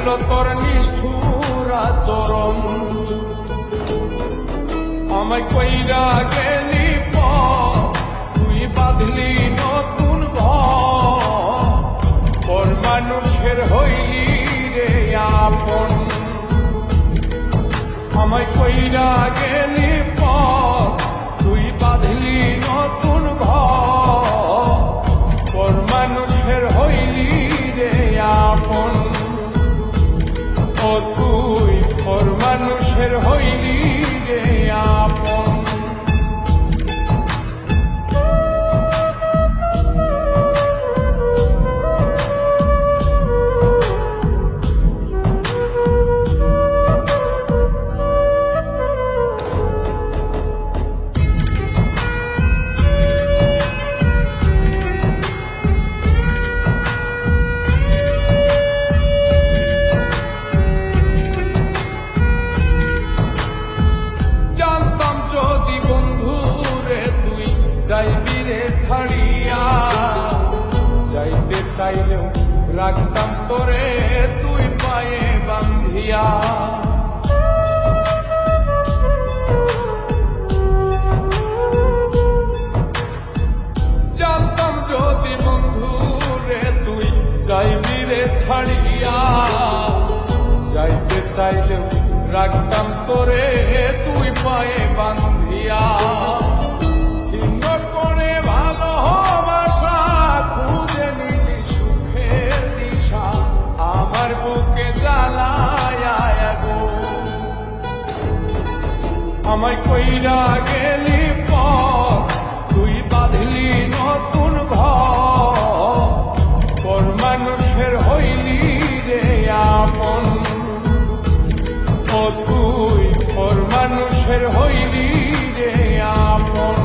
বুঝাইল তোর নিষ্ঠুর আচরণ। আমায় কইরা গেলি তুই বাঁধলি নতুন ঘর, পর মানুষের হইলি রে আপন। আমায় কইরা গেলি তুই বাঁধলি নতুন ঘর, পর মানুষের হইলি রে আপন। ও তুই পর মানুষের হইলি রে আপন। যাইবি রে ছাড়িয়া, যাইতে চাইলেও রাখতাম তোরে তুই পায়ে বান্ধিয়া। জানতাম যদি বন্ধু রে তুই যাইবি রে ছাড়িয়া, যাইতে চাইলেও রাখতাম তোরে তুই পায়ে বান্ধিয়া। করে ভালোবাসা খুঁজে নিলি সুখের দিশা, আমার বুকে জ্বালায় গো। আমায় কইরা গেলি তুই বাঁধলি নতুন ঘর, পর মানুষের হইলি রে আপন। ও তুই পর মানুষের হইলি রে আপন।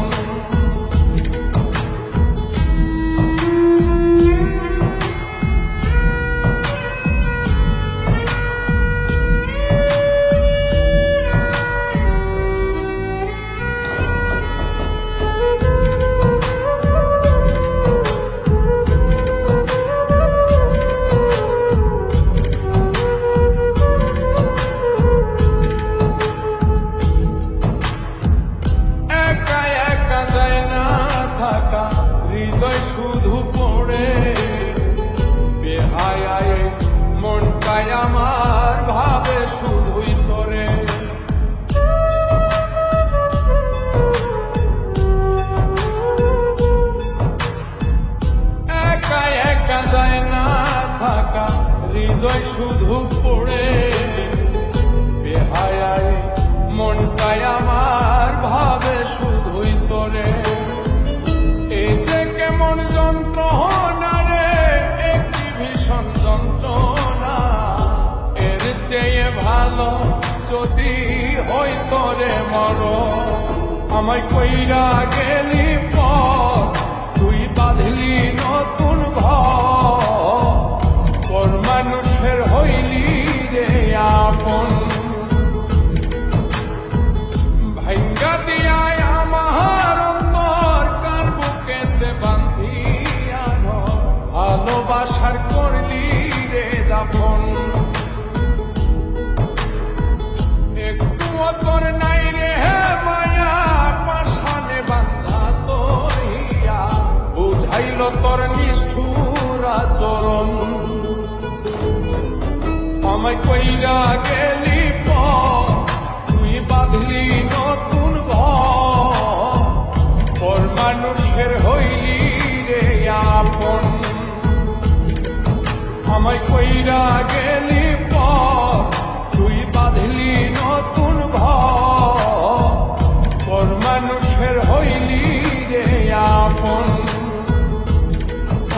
হৃদয় শুধু পড়ে বেহায় মনটায় আমার ভাবে শুধুই তোরে। একা একা যায় না থাকা, হৃদয় শুধু পড়ে বেহায় মনটায় আমার ভাবে শুধুই তোরে। এই যে কেমন যন্ত্রণা রে, একটি ভীষণ যন্ত্রণা, এর চেয়ে ভালো যদি হইতো রে মরণ। আমায় কইরা গেলি তুই বাঁধলি নতুন ঘর, পর মানুষের হইলি রে আপন। ভাইঙ্গা দিয়ায় আমার অন্তর কার বুকেতে বান্ধিয়া ঘর, ভালোবাসার করলি রে দাফন। একটুও তোর নাই রে মায়া, পাশানে বান্ধা তোর হিয়া, বুঝাইল তোর নিষ্ঠুর আচরণ। আমায় কইরা গেলি তুই বাঁধলি নতুন ঘর, পর মানুষের হইলি রে আপন। আমায় কইরা গেলি তুই বাঁধলি নতুন ঘর, পর মানুষের হইলি রে আপন।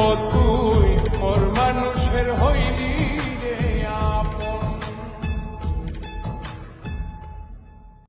ও তুই পর মানুষের হইলি